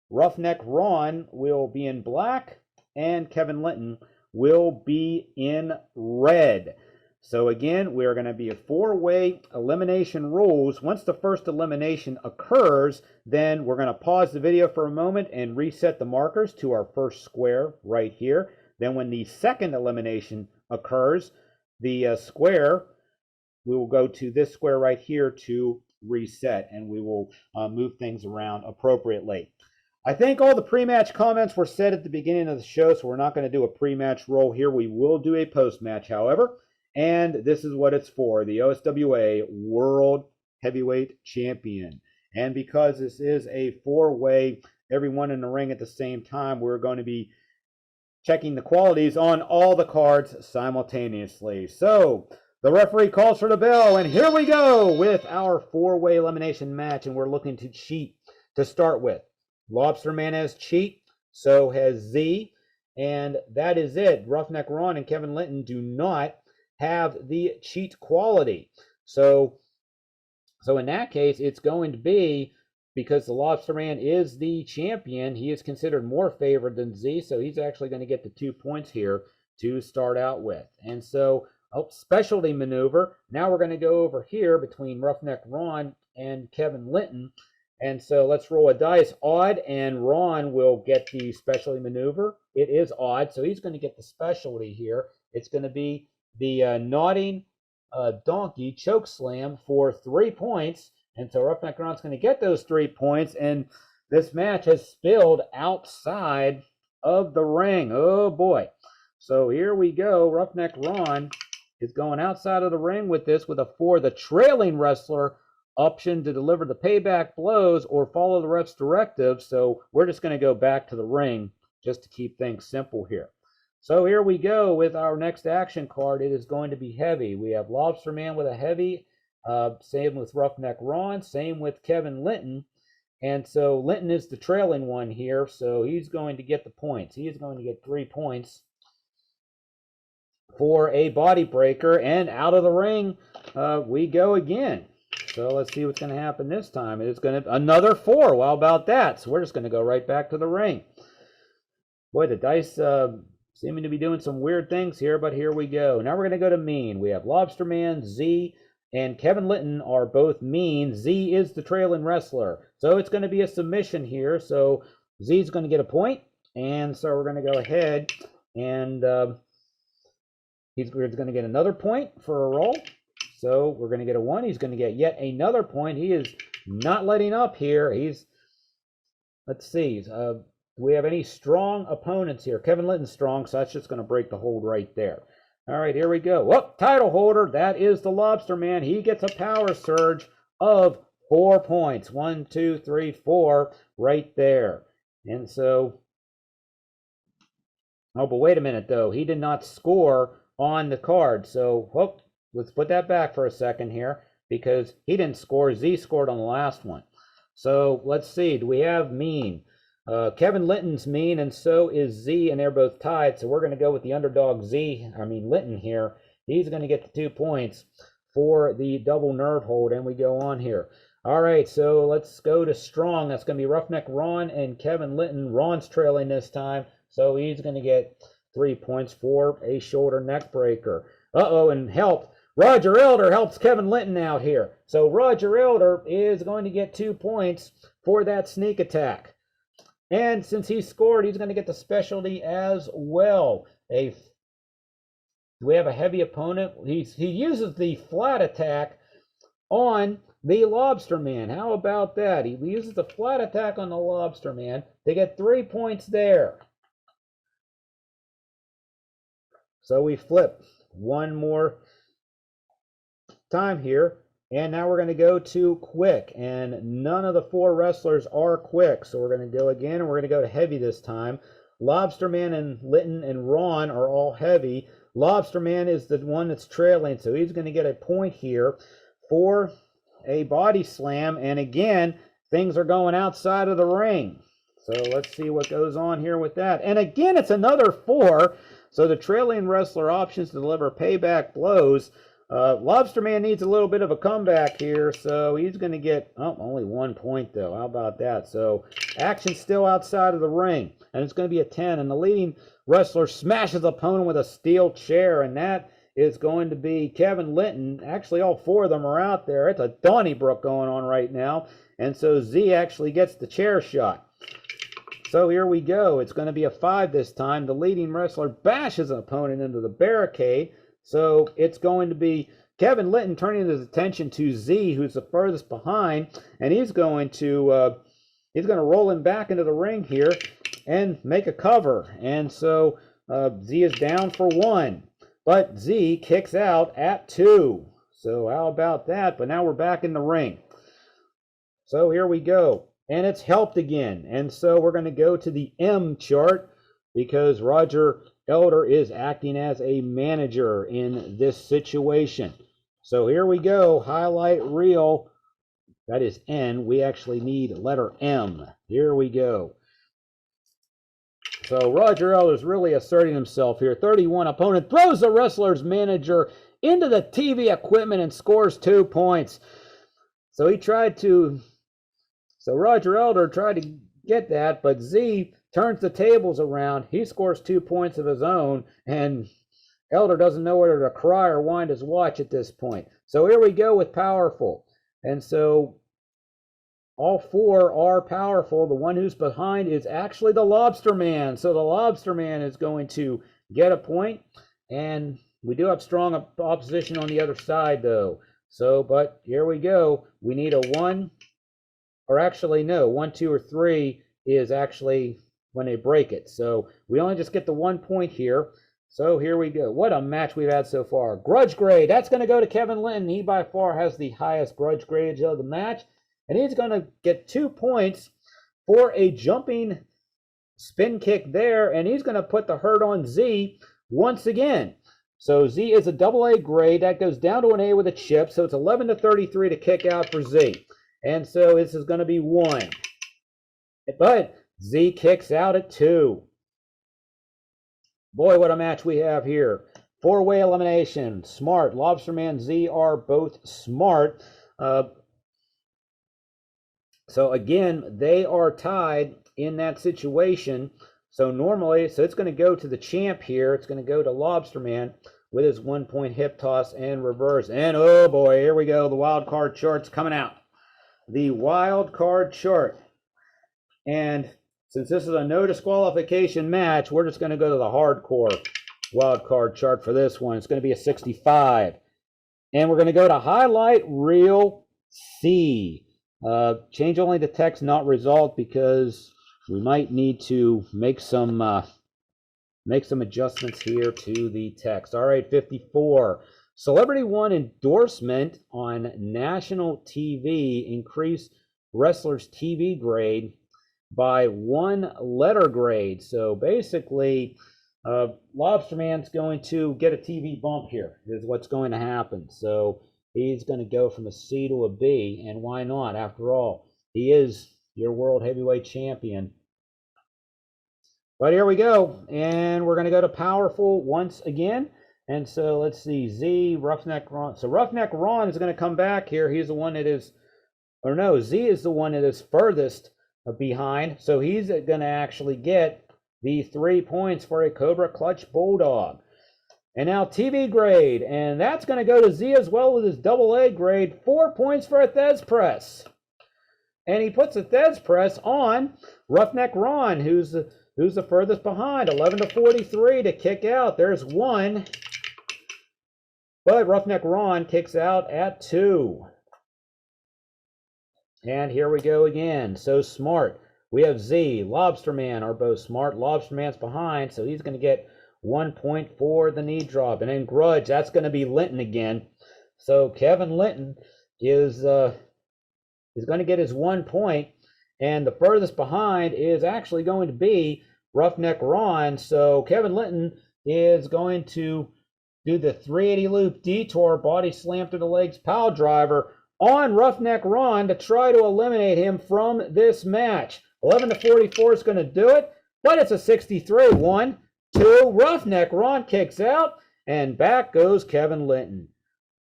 Roughneck Ron will be in black, and Kevin Linton will be in red. So again, we're going to be a 4-way elimination rules. Once the first elimination occurs, then we're going to pause the video for a moment and reset the markers to our first square right here. Then when the second elimination occurs, the square, we will go to this square right here to reset, and we will move things around appropriately. I think all the pre-match comments were said at the beginning of the show, so we're not going to do a pre-match roll here. We will do a post-match, however, and this is what it's for, the OSWA World Heavyweight Champion. And because this is a 4-way, everyone in the ring at the same time, we're going to be checking the qualities on all the cards simultaneously. So the referee calls for the bell, and here we go with our 4-way elimination match, and we're looking to cheat to start with. Lobsterman has cheat, so has Z, and that is it. Roughneck Ron and Kevin Linton do not have the cheat quality. So in that case, it's going to be, because the Lobsterman is the champion, he is considered more favored than Z, so he's actually going to get the 2 points here to start out with. And so, specialty maneuver. Now we're going to go over here between Roughneck Ron and Kevin Linton. And so let's roll a dice. Odd, and Ron will get the specialty maneuver. It is odd, so he's going to get the specialty here. It's going to be the nodding donkey choke slam for 3 points. And so Roughneck Ron's going to get those 3 points. And this match has spilled outside of the ring. Oh, boy. So here we go. Roughneck Ron is going outside of the ring with this with a 4. The trailing wrestler option to deliver the payback blows or follow the ref's directives. So we're just going to go back to the ring just to keep things simple here. So here we go with our next action card. It is going to be heavy. We have Lobsterman with a heavy, same with Roughneck Ron, same with Kevin Linton. And so Linton is the trailing one here, so he's going to get the points. He is going to get 3 points for a body breaker, and out of the ring we go again. So let's see what's going to happen this time. It's going to another 4. Well, how about that? So we're just going to go right back to the ring. Boy, the dice seeming to be doing some weird things here, but here we go. Now we're going to go to mean. We have Lobsterman, Z, and Kevin Litton are both mean. Z is the trailing wrestler. So it's going to be a submission here. So Z's going to get a point. And so we're going to go ahead and he's going to get another point for a roll. So we're going to get a 1. He's going to get yet another point. He is not letting up here. He's, let's see, do we have any strong opponents here? Kevin Litton's strong, so that's just going to break the hold right there. All right, here we go. Whoop, title holder, that is the Lobsterman. He gets a power surge of 4 points. 1, 2, 3, 4 right there. And so, oh, but wait a minute, though. He did not score on the card. So, whoop, let's put that back for a second here because he didn't score. Z scored on the last one. So, let's see. Do we have mean? Kevin Litton's mean, and so is Z, and they're both tied. So, we're going to go with the underdog Litton here. He's going to get the 2 points for the double nerve hold, and we go on here. All right, so let's go to strong. That's going to be Roughneck Ron and Kevin Litton. Ron's trailing this time, so he's going to get 3 points for a shoulder neck breaker. Uh-oh, and help. Roger Elder helps Kevin Litton out here. So Roger Elder is going to get 2 points for that sneak attack. And since he scored, he's going to get the specialty as well. Do we have a heavy opponent? He uses the flat attack on the Lobsterman. How about that? He uses the flat attack on the Lobsterman. They get 3 points there. So we flip one more time here. And now we're going to go to quick. And none of the 4 wrestlers are quick. So we're going to go again, and we're going to go to heavy this time. Lobsterman and Litton and Ron are all heavy. Lobsterman is the one that's trailing. So he's going to get a point here for a body slam. And again, things are going outside of the ring. So let's see what goes on here with that. And again, it's another 4. So the trailing wrestler options to deliver payback blows. Lobsterman needs a little bit of a comeback here, so he's going to get only 1 point, though. How about that? So action still outside of the ring, and it's going to be a 10. And the leading wrestler smashes the opponent with a steel chair, and that is going to be Kevin Litton. Actually, all 4 of them are out there. It's a Donnybrook going on right now, and so Z actually gets the chair shot. So here we go. It's going to be a 5 this time. The leading wrestler bashes an opponent into the barricade. So it's going to be Kevin Litton turning his attention to Z, who's the furthest behind, and he's going to roll him back into the ring here and make a cover. And so Z is down for 1, but Z kicks out at 2. So how about that? But now we're back in the ring. So here we go. And it's helped again. And so we're going to go to the M chart because Roger Elder is acting as a manager in this situation. So here we go. Highlight reel. That is N. We actually need letter M. Here we go. So Roger Elder is really asserting himself here. 31 opponent throws the wrestler's manager into the TV equipment and scores 2 points. So Roger Elder tried to get that, but Z turns the tables around. He scores 2 points of his own, and Elder doesn't know whether to cry or wind his watch at this point. So here we go with powerful. And so all 4 are powerful. The one who's behind is actually the Lobsterman. So the Lobsterman is going to get a point, and we do have strong opposition on the other side, though. So, but here we go. We need a 1. Or actually, no, 1, 2, or 3 is actually when they break it. So we only just get the 1 point here. So here we go. What a match we've had so far. Grudge grade. That's going to go to Kevin Litton. He by far has the highest grudge grade of the match. And he's going to get 2 points for a jumping spin kick there. And he's going to put the hurt on Z once again. So Z is a AA grade. That goes down to an A with a chip. So it's 11-33 to kick out for Z. And so this is going to be 1. But Z kicks out at 2. Boy, what a match we have here. 4-way elimination. Smart. Lobsterman, Z are both smart. So again, they are tied in that situation. So normally, so it's going to go to the champ here. It's going to go to Lobsterman with his 1 point hip toss and reverse. And oh boy, here we go. The wild card chart's coming out. The wild card chart. And since this is a no disqualification match, we're just going to go to the hardcore wild card chart for this one. It's going to be a 65. And we're going to go to highlight reel C. Change only the text, not result, because we might need to make some adjustments here to the text. All right, 54. Celebrity One endorsement on national TV increased wrestler's TV grade by 1 letter grade. So basically, Lobsterman's going to get a TV bump here, is what's going to happen. So he's going to go from a C to a B, and why not? After all, he is your world heavyweight champion. But here we go, and we're going to go to powerful once again. And so let's see, Z, Roughneck Ron. So Roughneck Ron is going to come back here. He's the one that is, or no, Z is the one that is furthest behind. So he's going to actually get the 3 points for a Cobra Clutch Bulldog. And now TV grade, and that's going to go to Z as well with his AA grade, 4 points for a Thez press. And he puts a Thez press on Roughneck Ron, who's the furthest behind, 11 to 43 to kick out. There's 1, but Roughneck Ron kicks out at 2. And here we go again. So smart. We have Z, Lobsterman are both smart. Lobsterman's behind, so he's going to get 1 point for the knee drop. And then grudge, that's going to be Linton again. So Kevin Linton is going to get his 1 point. And the furthest behind is actually going to be Roughneck Ron. So Kevin Linton is going to do the 380 loop detour, body slam through the legs, pile driver on Roughneck Ron to try to eliminate him from this match. 11 to 44 is going to do it, but it's a 63. 1, 2, Roughneck Ron kicks out, and back goes Kevin Linton.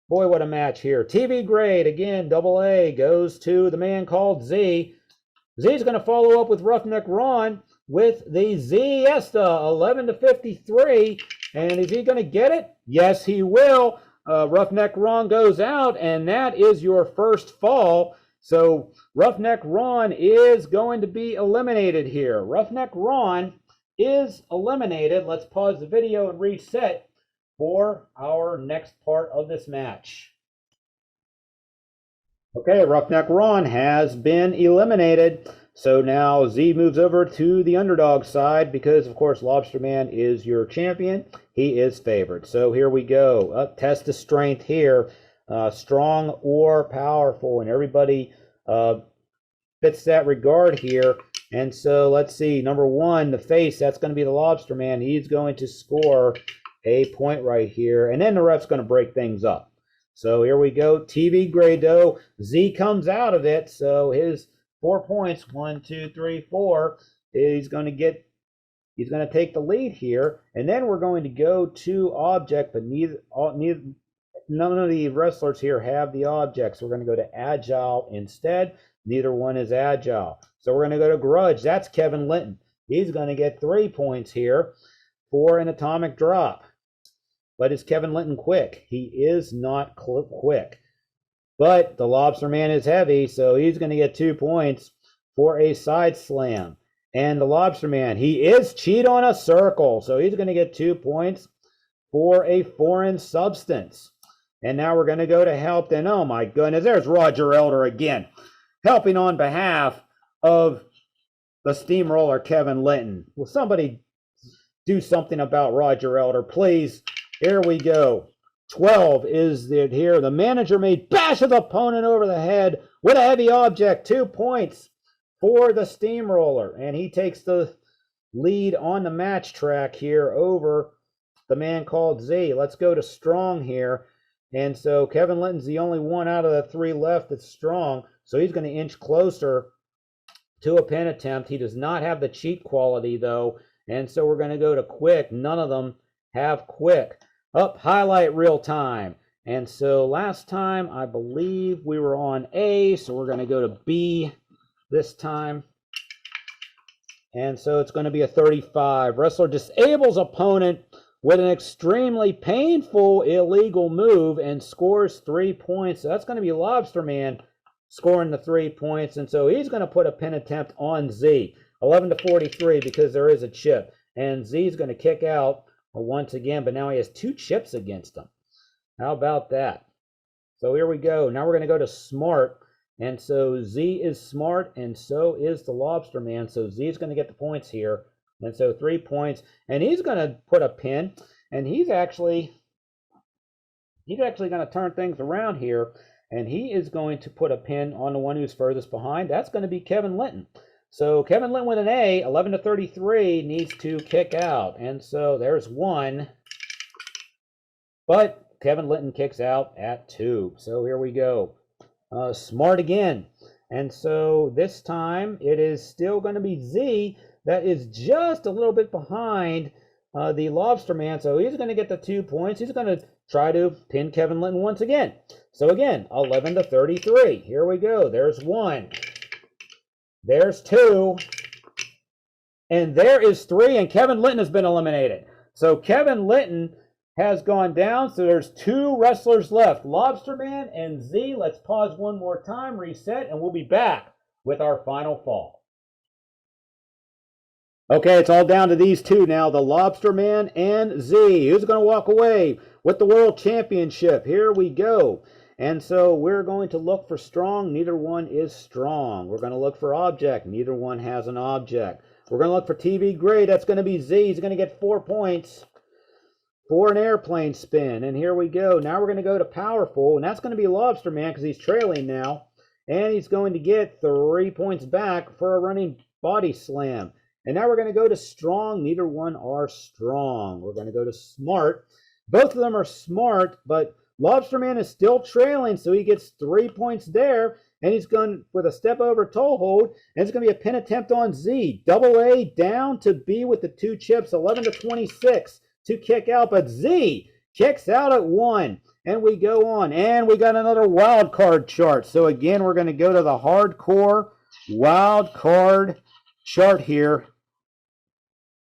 Boy, what a match here. TV grade, again, AA goes to the man called Z. Z's going to follow up with Roughneck Ron with the Ziesta, 11 to 53. And is he going to get it? Yes, he will. Roughneck Ron goes out, and that is your first fall. So Roughneck Ron is going to be eliminated here. Roughneck Ron is eliminated. Let's pause the video and reset for our next part of this match. Okay, Roughneck Ron has been eliminated. So now Z moves over to the underdog side because, of course, Lobsterman is your champion. He is favored. So here we go. Test of strength here. Strong or powerful. And everybody fits that regard here. And so let's see. Number 1, the face. That's going to be the Lobsterman. He's going to score a point right here. And then the ref's going to break things up. So here we go. TV grade though. Z comes out of it. So his 4 points, 1, 2, 3, 4. He's going to take the lead here, and then we're going to go to object, but none of the wrestlers here have the objects. So we're going to go to agile instead. Neither one is agile. So we're going to go to grudge. That's Kevin Linton. He's going to get 3 points here for an atomic drop. But is Kevin Linton quick? He is not quick. But the Lobsterman is heavy, so he's going to get 2 points for a side slam. And the Lobsterman, he is cheat on a circle, so he's going to get 2 points for a foreign substance. And now we're going to go to help. Then, oh my goodness, there's Roger Elder again, helping on behalf of the steamroller Kevin Linton. Will somebody do something about Roger Elder, please? Here we go. 12 is it here. The manager made bash of the opponent over the head with a heavy object. 2 points for the steamroller. And he takes the lead on the match track here over the man called Z. Let's go to strong here. And so Kevin Linton's the only one out of the 3 left that's strong. So he's going to inch closer to a pin attempt. He does not have the cheat quality though. And so we're going to go to quick. None of them have quick. Up, highlight real time. And so last time, I believe we were on A, so we're going to go to B this time. And so it's going to be a 35. Wrestler disables opponent with an extremely painful illegal move and scores 3 points. So that's going to be Lobsterman scoring the 3 points. And so he's going to put a pin attempt on Z. 11 to 43 because there is a chip. And Z's going to kick out once again, but now he has 2 chips against him. How about that? So here we go. Now we're going to go to smart. And so Z is smart, and so is the Lobsterman. So Z is going to get the points here. And so 3 points. And he's going to put a pin. And he's actually going to turn things around here. And he is going to put a pin on the one who's furthest behind. That's going to be Kevin Linton. So Kevin Linton with an A, 11 to 33, needs to kick out. And so there's 1. But Kevin Linton kicks out at 2. So here we go. Smart again. And so this time it is still going to be Z that is just a little bit behind the Lobsterman. So he's going to get the 2 points. He's going to try to pin Kevin Linton once again. So again, 11 to 33. Here we go. There's 1. There's 2. And there is 3. And Kevin Linton has been eliminated. So Kevin Linton has gone down. So there's 2 wrestlers left, Lobsterman and Z. Let's pause one more time, reset, and we'll be back with our final fall. Okay, it's all down to these 2 now, the Lobsterman and Z. Who's going to walk away with the World Championship? Here we go. And so we're going to look for strong. Neither one is strong. We're going to look for object. Neither one has an object. We're going to look for TV grade. That's going to be Z. He's going to get 4 points for an airplane spin. And here we go. Now we're going to go to powerful, and that's going to be Lobsterman because he's trailing now. And he's going to get 3 points back for a running body slam. And now we're going to go to strong. Neither one are strong. We're going to go to smart. Both of them are smart, but Lobsterman is still trailing, so he gets 3 points there. And he's going with a step over toe hold. And it's going to be a pin attempt on Z. Double A down to B with the 2 chips, 11 to 26. To kick out, but Z kicks out at 1, and we go on, and we got another wild card chart. So again, we're going to go to the hardcore wild card chart here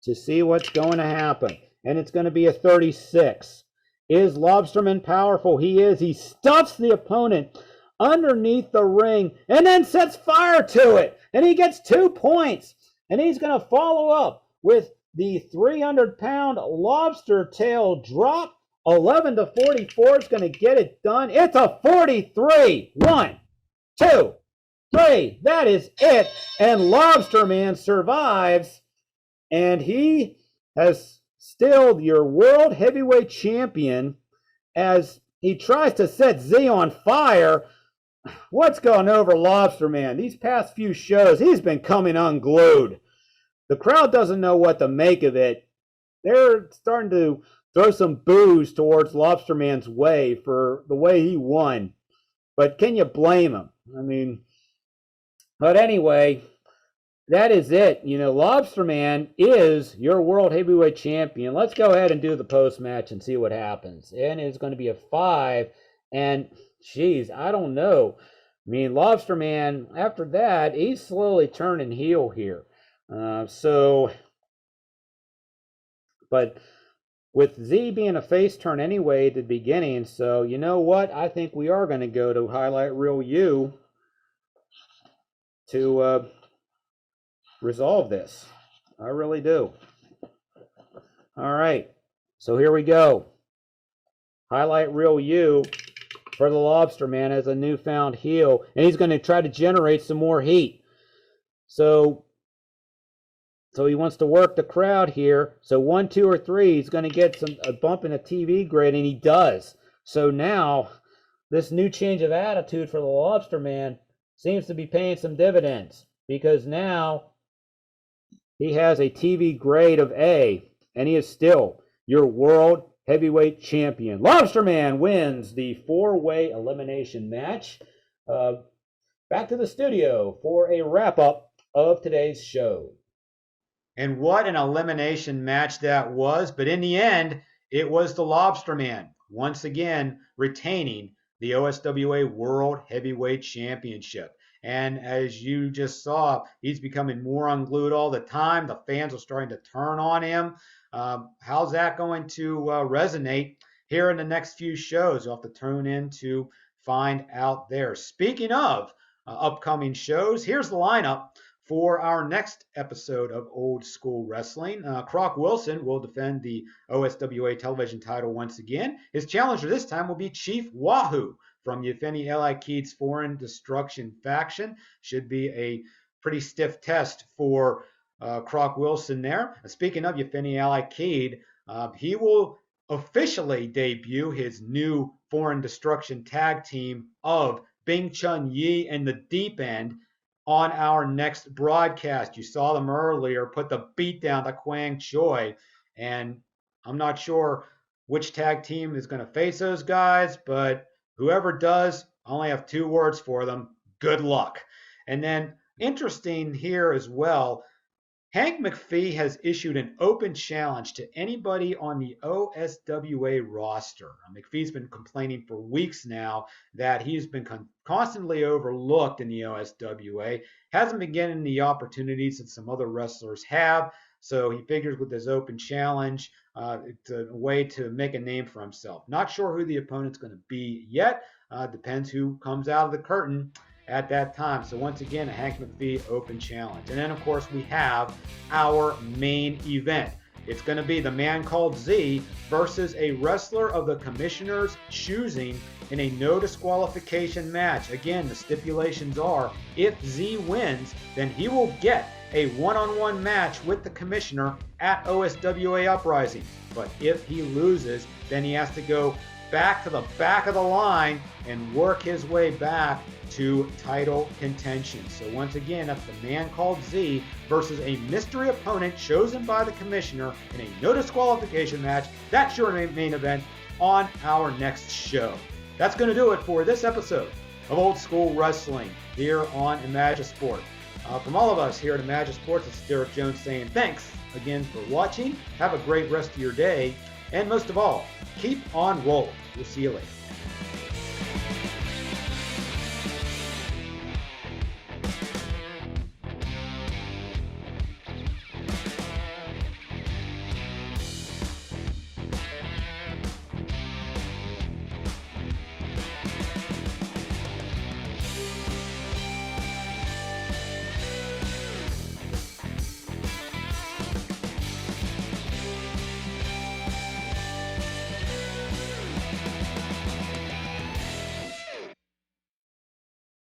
to see what's going to happen, and it's going to be a 36. Is Lobsterman powerful? He is. He stuffs the opponent underneath the ring and then sets fire to it, and he gets 2 points, and he's going to follow up with the 300-pound lobster tail drop. 11 to 44 is going to get it done. It's a 43. 1, 2, 3. That is it. And Lobsterman survives. And he has still your world heavyweight champion as he tries to set Z on fire. What's going over Lobsterman? These past few shows, he's been coming unglued. The crowd doesn't know what to make of it. They're starting to throw some boos towards Lobsterman's way for the way he won. But can you blame him? I mean, but anyway, that is it. You know, Lobsterman is your world heavyweight champion. Let's go ahead and do the post-match and see what happens. And it's going to be a 5. And, geez, I don't know. I mean, Lobsterman, after that, he's slowly turning heel here. But with Z being a face turn anyway at the beginning, so you know what? I think we are going to go to Highlight Reel U to resolve this. I really do. All right, so here we go. Highlight Reel U for the Lobsterman as a newfound heel, and he's going to try to generate some more heat. So he wants to work the crowd here. So 1, 2, or 3, he's going to get a bump in a TV grade, and he does. So now this new change of attitude for the Lobsterman seems to be paying some dividends because now he has a TV grade of A, and he is still your world heavyweight champion. Lobsterman wins the 4-way elimination match. Back to the studio for a wrap-up of today's show. And what an elimination match that was. But in the end, it was the Lobsterman once again retaining the OSWA World Heavyweight Championship. And as you just saw, he's becoming more unglued all the time. The fans are starting to turn on him. How's that going to resonate here in the next few shows? You'll have to tune in to find out there. Speaking of upcoming shows, here's the lineup for our next episode of Old School Wrestling. Croc Wilson will defend the OSWA television title once again. His challenger this time will be Chief Wahoo from Yefeni El Akid's Foreign Destruction faction. Should be a pretty stiff test for Croc Wilson there. Speaking of Yefeni El Akid, he will officially debut his new Foreign Destruction tag team of Bing Chun Yi and the Deep End on our next broadcast. You saw them earlier put the beat down to Kwang Choi, and I'm not sure which tag team is going to face those guys, but whoever does, I only have 2 words for them: good luck. And then interesting here as well, Hank McPhee has issued an open challenge to anybody on the OSWA roster. McPhee's been complaining for weeks now that he's been constantly overlooked in the OSWA, hasn't been getting the opportunities that some other wrestlers have, so he figures with this open challenge, it's a way to make a name for himself. Not sure who the opponent's going to be yet. Depends who comes out of the curtain at that time. So once again, a Hank McPhee open challenge. And then of course we have our main event. It's going to be the Man Called Z versus a wrestler of the commissioner's choosing in a no disqualification match. Again, the stipulations are if Z wins, then he will get a one-on-one match with the commissioner at OSWA Uprising. But if he loses, then he has to go back to the back of the line and work his way back to title contention. So once again, that's the Man Called Z versus a mystery opponent chosen by the commissioner in a no disqualification match. That's your main event on our next show. That's going to do it for this episode of Old School Wrestling here on Imagisport. From all of us here at Imagisports, it's Derek Jones saying thanks again for watching. Have a great rest of your day. And most of all, keep on rolling. We'll see you later.